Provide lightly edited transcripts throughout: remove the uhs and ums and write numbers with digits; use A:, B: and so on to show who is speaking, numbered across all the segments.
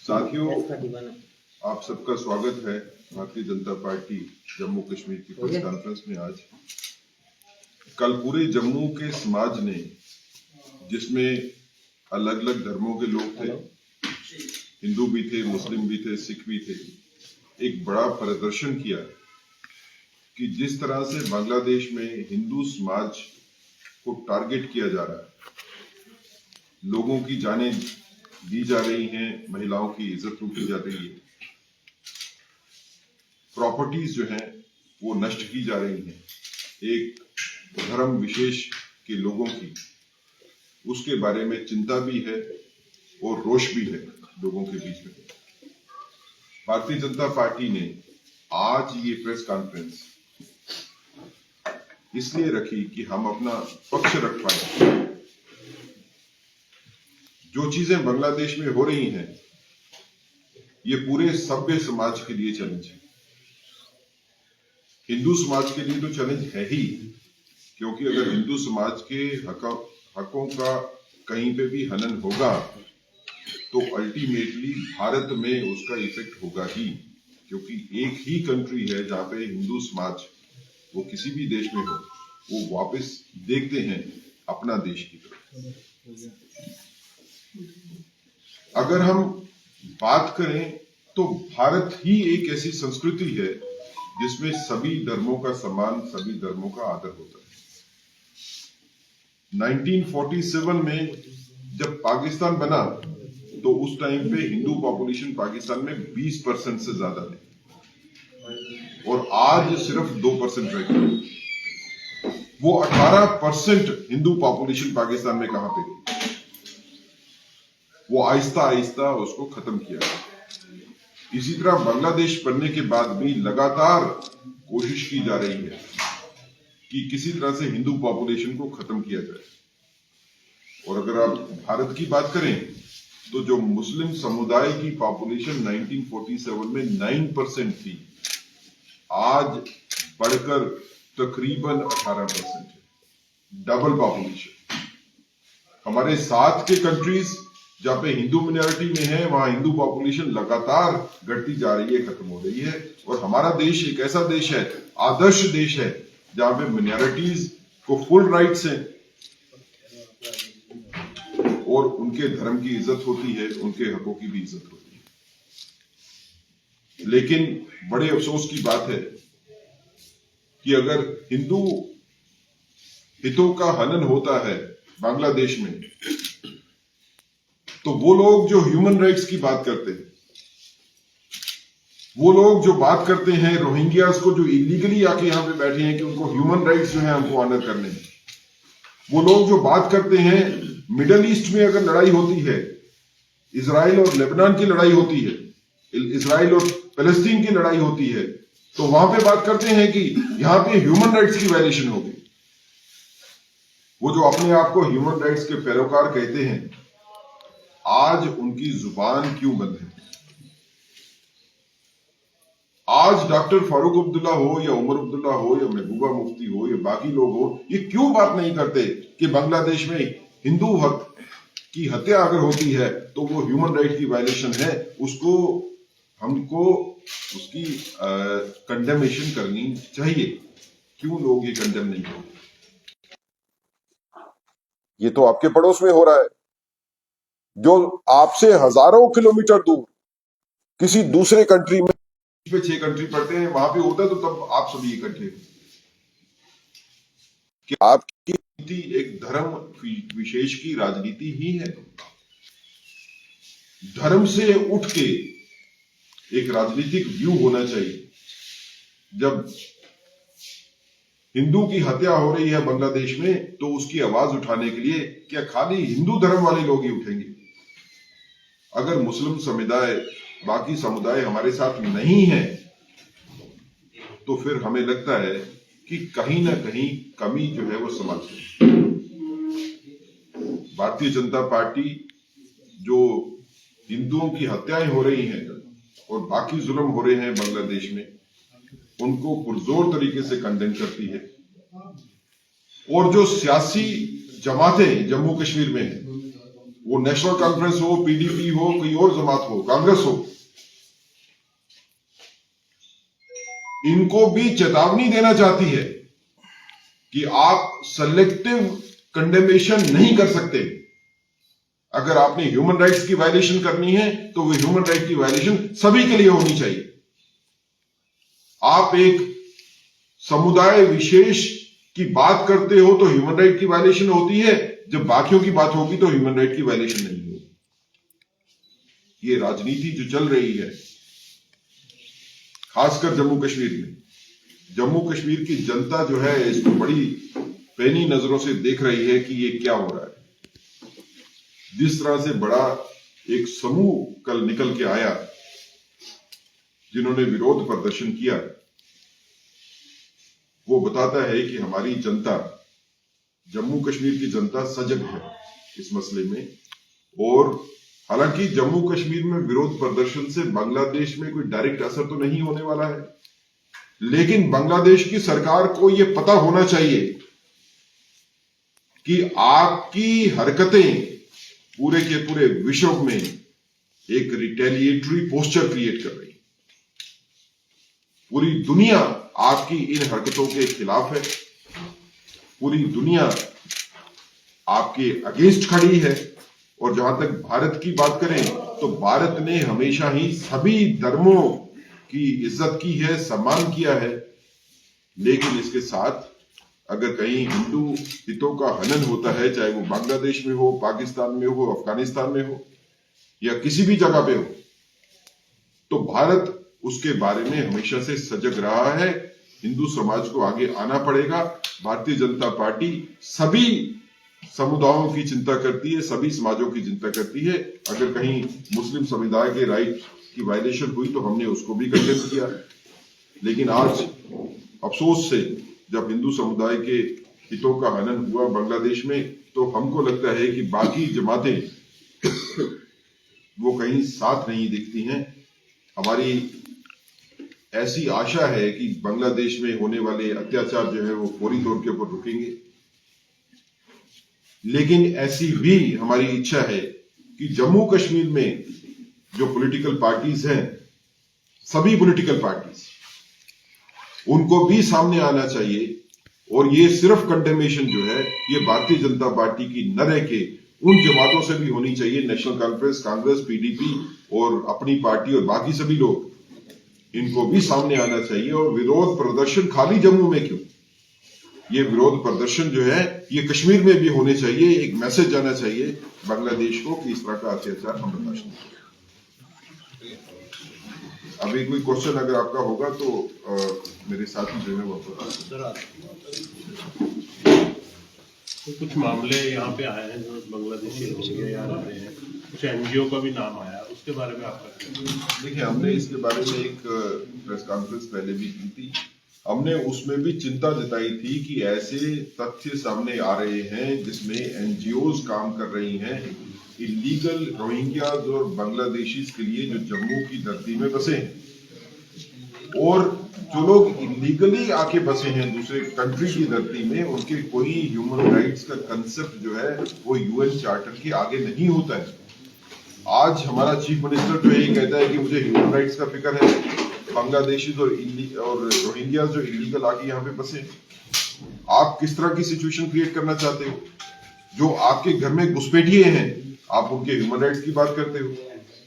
A: साथियों, आप सबका स्वागत है भारतीय जनता पार्टी जम्मू कश्मीर की प्रेस कॉन्फ्रेंस में। आज कल पूरे जम्मू के समाज ने, जिसमें अलग अलग धर्मों के लोग थे, हिंदू भी थे, मुस्लिम भी थे, सिख भी थे, एक बड़ा प्रदर्शन किया कि जिस तरह से बांग्लादेश में हिंदू समाज को टारगेट किया जा रहा है, लोगों की जानें दी जा रही हैं, महिलाओं की इज्जत लूटी जा रही है, प्रॉपर्टीज जो हैं वो नष्ट की जा रही हैं, एक धर्म विशेष के लोगों की उसके बारे में चिंता भी है और रोष भी है लोगों के बीच में। भारतीय जनता पार्टी ने आज ये प्रेस कॉन्फ्रेंस इसलिए रखी कि हम अपना पक्ष रख पाए। जो चीजें बांग्लादेश में हो रही हैं, ये पूरे सभ्य समाज के लिए चैलेंज है। हिंदू समाज के लिए तो चैलेंज है ही, क्योंकि अगर हिंदू समाज के हकों का कहीं पे भी हनन होगा तो अल्टीमेटली भारत में उसका इफेक्ट होगा ही, क्योंकि एक ही कंट्री है जहां पे हिंदू समाज, वो किसी भी देश में हो, वो वापस देखते हैं अपना देश की तरफ। अगर हम बात करें तो भारत ही एक ऐसी संस्कृति है जिसमें सभी धर्मों का सम्मान, सभी धर्मों का आदर होता है। 1947 में जब पाकिस्तान बना तो उस टाइम पे हिंदू पॉपुलेशन पाकिस्तान में 20% से ज्यादा थी और आज सिर्फ 2% रह गई। वो 18% हिंदू पॉपुलेशन पाकिस्तान में कहां पे गई? वो आहिस्ता आहिस्ता उसको खत्म किया। इसी तरह बांग्लादेश बनने के बाद भी लगातार कोशिश की जा रही है कि किसी तरह से हिंदू पॉपुलेशन को खत्म किया जाए। और अगर आप भारत की बात करें तो जो मुस्लिम समुदाय की पॉपुलेशन 1947 में 9% थी, आज बढ़कर तकरीबन 18% है, डबल पॉपुलेशन। हमारे साथ के कंट्रीज जहां पे हिंदू मिनॉरिटी में है, वहां हिंदू पॉपुलेशन लगातार घटती जा रही है, खत्म हो रही है। और हमारा देश एक ऐसा देश है, आदर्श देश है, जहां पे मिनॉरिटीज को फुल राइट्स हैं और उनके धर्म की इज्जत होती है, उनके हकों की भी इज्जत होती है। लेकिन बड़े अफसोस की बात है कि अगर हिंदू हितों का हनन होता है बांग्लादेश में, तो वो लोग जो ह्यूमन राइट्स की बात करते हैं, वो लोग जो बात करते हैं रोहिंग्यास को, जो इलीगली आके यहां पे बैठे हैं कि उनको ह्यूमन राइट्स जो है हमको ऑनर करने हैं, वो लोग जो बात करते हैं मिडल ईस्ट में अगर लड़ाई होती है, इजराइल और लेबनान की लड़ाई होती है, इजराइल और फलस्तीन की लड़ाई होती है, तो वहां पे बात करते हैं कि यहां पे ह्यूमन राइट्स की वायलेशन होगी। वो जो अपने आप को ह्यूमन राइट्स के पैरोकार कहते हैं, आज उनकी जुबान क्यों बंद है? आज डॉक्टर फारूक अब्दुल्ला हो या उमर अब्दुल्ला हो या महबूबा मुफ्ती हो या बाकी लोग हो, ये क्यों बात नहीं करते कि बांग्लादेश में हिंदू हक की हत्या अगर होती है तो वो ह्यूमन राइट की वायलेशन है, उसको हमको उसकी कंडेमेशन करनी चाहिए। क्यों लोग ये कंडेम नहीं करते? ये तो आपके पड़ोस में हो रहा है, जो आपसे हजारों किलोमीटर दूर किसी दूसरे कंट्री में, 6 कंट्री पड़ते हैं, वहां पे होता है, तो तब आप सभी इकट्ठे कि आपकी नीति एक धर्म विशेष की राजनीति ही है। धर्म से उठ के एक राजनीतिक व्यू होना चाहिए। जब हिंदू की हत्या हो रही है बांग्लादेश में, तो उसकी आवाज उठाने के लिए क्या खाली हिंदू धर्म वाले लोग ही उठेंगे? अगर मुस्लिम समुदाय, बाकी समुदाय हमारे साथ नहीं है, तो फिर हमें लगता है कि कहीं ना कहीं कमी जो है वो समाज में। भारतीय जनता पार्टी जो हिंदुओं की हत्याएं हो रही हैं और बाकी जुल्म हो रहे हैं बांग्लादेश में, उनको पुरजोर तरीके से कंडेम करती है। और जो सियासी जमातें जम्मू कश्मीर में हैं, वो नेशनल कॉन्फ्रेंस हो, पीडीपी हो, कोई और जमात हो, कांग्रेस हो, इनको भी चेतावनी देना चाहती है कि आप सेलेक्टिव कंडेमेशन नहीं कर सकते। अगर आपने ह्यूमन राइट्स की वायलेशन करनी है तो वो ह्यूमन राइट की वायलेशन सभी के लिए होनी चाहिए। आप एक समुदाय विशेष की बात करते हो तो ह्यूमन राइट की वायलेशन होती है, जब बाकियों की बात होगी तो ह्यूमन राइट की वायलेशन नहीं होगी। ये राजनीति जो चल रही है खासकर जम्मू कश्मीर में, जम्मू कश्मीर की जनता जो है इसको बड़ी पैनी नजरों से देख रही है कि ये क्या हो रहा है। जिस तरह से बड़ा एक समूह कल निकल के आया जिन्होंने विरोध प्रदर्शन किया, वो बताता है कि हमारी जनता, जम्मू कश्मीर की जनता सजग है इस मसले में। और हालांकि जम्मू कश्मीर में विरोध प्रदर्शन से बांग्लादेश में कोई डायरेक्ट असर तो नहीं होने वाला है, लेकिन बांग्लादेश की सरकार को यह पता होना चाहिए कि आपकी हरकतें पूरे के पूरे विश्व में एक रिटेलिएटरी पोस्चर क्रिएट कर रही है। पूरी दुनिया आपकी इन हरकतों के खिलाफ है, पूरी दुनिया आपके अगेंस्ट खड़ी है। और जहां तक भारत की बात करें तो भारत ने हमेशा ही सभी धर्मों की इज्जत की है, सम्मान किया है, लेकिन इसके साथ अगर कहीं हिंदू हितों का हनन होता है, चाहे वो बांग्लादेश में हो, पाकिस्तान में हो, अफगानिस्तान में हो या किसी भी जगह पे हो, तो भारत उसके बारे में हमेशा से सजग रहा है। हिंदू समाज को आगे आना पड़ेगा। भारतीय जनता पार्टी सभी समुदायों की चिंता करती है, सभी समाजों की चिंता करती है। अगर कहीं मुस्लिम समुदाय के राइट की वायलेशन हुई तो हमने उसको भी कंडेम किया, लेकिन आज अफसोस से जब हिंदू समुदाय के हितों का हनन हुआ बांग्लादेश में, तो हमको लगता है कि बाकी जमातें वो कहीं साथ नहीं दिखती हैं। हमारी ऐसी आशा है कि बांग्लादेश में होने वाले अत्याचार जो है वो फौरी तौर के ऊपर रुकेंगे, लेकिन ऐसी भी हमारी इच्छा है कि जम्मू कश्मीर में जो पॉलिटिकल पार्टीज हैं, सभी पॉलिटिकल पार्टीज, उनको भी सामने आना चाहिए। और ये सिर्फ कंडेमेशन जो है ये भारतीय जनता पार्टी की न रह के उन जमातों से भी होनी चाहिए, नेशनल कॉन्फ्रेंस, कांग्रेस, पीडीपी और अपनी पार्टी और बाकी सभी लोग, इनको भी सामने आना चाहिए। और विरोध प्रदर्शन खाली जम्मू में क्यों, ये विरोध प्रदर्शन जो है ये कश्मीर में भी होने चाहिए। एक मैसेज जाना चाहिए बांग्लादेश को कि इस तरह का अत्याचार हम बर्दाश्त नहीं करेंगे। अभी कोई क्वेश्चन अगर आपका होगा तो मेरे साथी जो है वो बता।
B: तो कुछ मामले यहाँ पे आए हैं जो बांग्लादेशी लोग यहाँ रह रहे हैं, कुछ एनजीओ का भी नाम आया, उसके बारे में आपका?
A: देखिए, हमने इसके बारे में एक प्रेस कॉन्फ्रेंस पहले भी की थी। हमने उसमें भी चिंता जताई थी कि ऐसे तथ्य सामने आ रहे हैं जिसमें एनजीओज काम कर रही हैं इलीगल रोहिंग्याज और बांग्लादेशीज के लिए जो जम्मू की धरती में बसे हैं। और जो लोग इलीगली आके बसे हैं दूसरे कंट्री की धरती में, उनके कोई ह्यूमन राइट्स का कंसेप्ट जो है वो यूएन चार्टर के आगे नहीं होता है। आज हमारा चीफ मिनिस्टर जो है कहता है कि मुझे ह्यूमन राइट्स का फिक्र है, बांग्लादेशीज और रोहिंग्याज जो इलीगल आके यहाँ पे बसे। आप किस तरह की सिचुएशन क्रिएट करना चाहते हो? जो आपके घर में घुसपैठिए हैं, आप उनके ह्यूमन राइट्स की बात करते हो।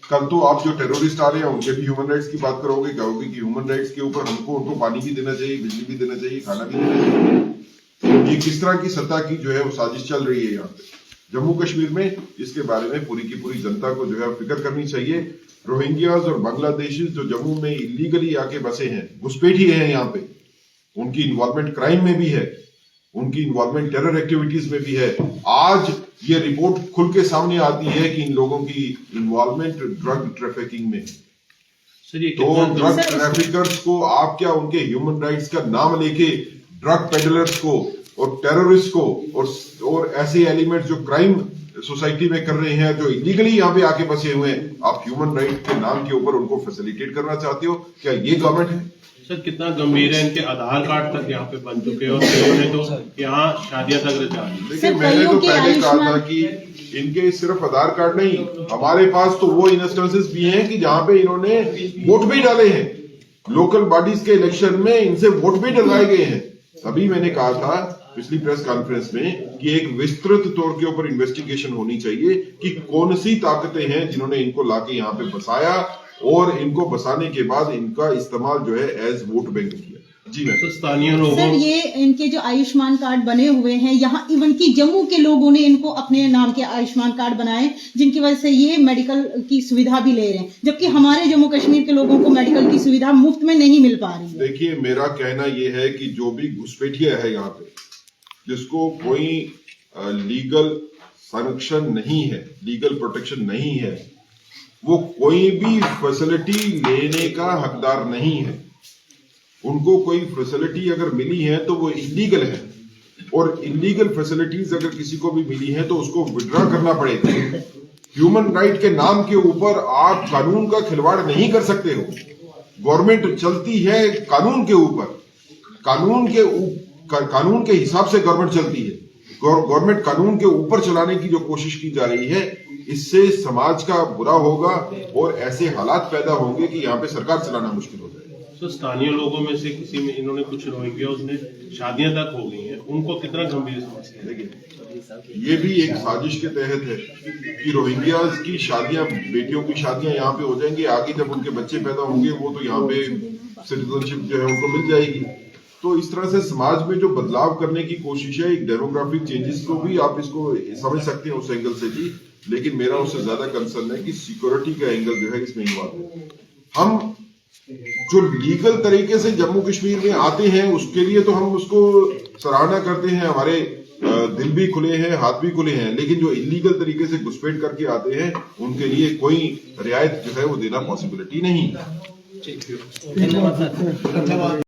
A: कल तो आप जो टेररिस्ट आ रहे हैं उनके भी ह्यूमन राइट्स की बात करोगे, कहोगे कि ह्यूमन राइट्स के ऊपर उनको पानी भी देना चाहिए, बिजली भी देना चाहिए, खाना भी देना चाहिए। ये किस तरह की सत्ता की जो है वो साजिश चल रही है यहाँ पे जम्मू कश्मीर में? इसके बारे में पूरी की पूरी जनता को जो है फिक्र करनी चाहिए। रोहिंग्याज और बांग्लादेशी जो जम्मू में इलीगली आके बसे हैं, घुसपैठी है यहाँ पे, उनकी इन्वॉल्वमेंट क्राइम में भी है, उनकी इन्वॉल्वमेंट टेरर एक्टिविटीज में भी है। आज ये रिपोर्ट खुल के सामने आती है कि इन लोगों की इन्वॉल्वमेंट ड्रग ट्रैफिकिंग में। तो ड्रग ट्रैफिकर्स को आप क्या उनके ह्यूमन राइट्स का नाम लेके ड्रग पेडलर्स को और टेररिस्ट को और ऐसे एलिमेंट जो क्राइम सोसाइटी में कर रहे हैं, जो इलीगली यहाँ पे आके बसे हुए हैं, आप ह्यूमन राइट के नाम के ऊपर उनको फैसिलिटेट करना चाहते हो? क्या ये गवर्नमेंट है?
B: सर कितना गंभीर है, इनके आधार कार्ड तक यहाँ पे बन चुके हैं और इन्होंने तो यहाँ शादियां तक रचा दी।
A: देखिए, मैंने तो पहले कहा था कि इनके सिर्फ आधार कार्ड नहीं, हमारे पास तो वो इंस्टेंसेस भी हैं कि जहां पे इन्होंने वोट भी डाले हैं, लोकल बॉडीज के इलेक्शन में इनसे वोट भी डलवाए गए हैं। तभी मैंने कहा था पिछली प्रेस कॉन्फ्रेंस में कि एक विस्तृत तौर के ऊपर इन्वेस्टिगेशन होनी चाहिए कि कौन सी ताकतें हैं जिन्होंने इनको लाके यहाँ पे बसाया और इनको बसाने के बाद इनका इस्तेमाल जो है एज वोट बैंक किया। जी मैम।
B: तो स्थानीय लोगों
C: सर, ये इनके जो आयुष्मान कार्ड बने हुए हैं, यहाँ इवन की जम्मू के लोगों ने इनको अपने नाम के आयुष्मान कार्ड बनाए, जिनकी वजह से ये मेडिकल की सुविधा भी ले रहे हैं, जबकि हमारे जम्मू कश्मीर के लोगों को मेडिकल की सुविधा मुफ्त में नहीं मिल पा रही है।
A: देखिए, मेरा कहना यह है कि जो भी घुसपैठिया है यहाँ पे, जिसको कोई लीगल संरक्षण नहीं है, लीगल प्रोटेक्शन नहीं है, वो कोई भी फैसिलिटी लेने का हकदार नहीं है। उनको कोई फैसिलिटी अगर मिली है तो वो इलीगल है, और इलीगल फैसिलिटीज अगर किसी को भी मिली है तो उसको विड्रॉ करना पड़ेगा। ह्यूमन राइट के नाम के ऊपर आप कानून का खिलवाड़ नहीं कर सकते हो। गवर्नमेंट चलती है कानून के ऊपर, कानून के हिसाब से गवर्नमेंट चलती है। गवर्नमेंट कानून के ऊपर चलाने की जो कोशिश की जा रही है, इससे समाज का बुरा होगा और ऐसे हालात पैदा होंगे कि यहाँ पे सरकार चलाना मुश्किल हो जाएगा।
B: तो स्थानीय लोगों में से किसी में इन्होंने कुछ रोहिंग्या उसने शादियां तक हो गई हैं, उनको कितना गंभीर समस्या है?
A: देखिए, ये भी एक साजिश के तहत है कि रोहिंग्याज की शादियां, बेटियों की शादियां यहाँ पे हो जाएंगी, आगे जब उनके बच्चे पैदा होंगे वो तो यहाँ पे सिटीजनशिप जो है उनको मिल जाएगी। तो इस तरह से समाज में जो बदलाव करने की कोशिश है, एक डेमोग्राफिक चेंजेस को भी आप इसको समझ सकते हैं उस एंगल से भी, लेकिन मेरा उससे ज्यादा कंसर्न है कि सिक्योरिटी का एंगल जो है इसमें इन्वॉल्व है। हम जो लीगल तरीके से जम्मू कश्मीर में आते हैं उसके लिए तो हम उसको सराहना करते हैं, हमारे दिल भी खुले हैं, हाथ भी खुले हैं, लेकिन जो इलीगल तरीके से घुसपैठ करके आते हैं उनके लिए कोई रियायत जो है वो देना पॉसिबिलिटी नहीं है।
D: धन्यवाद।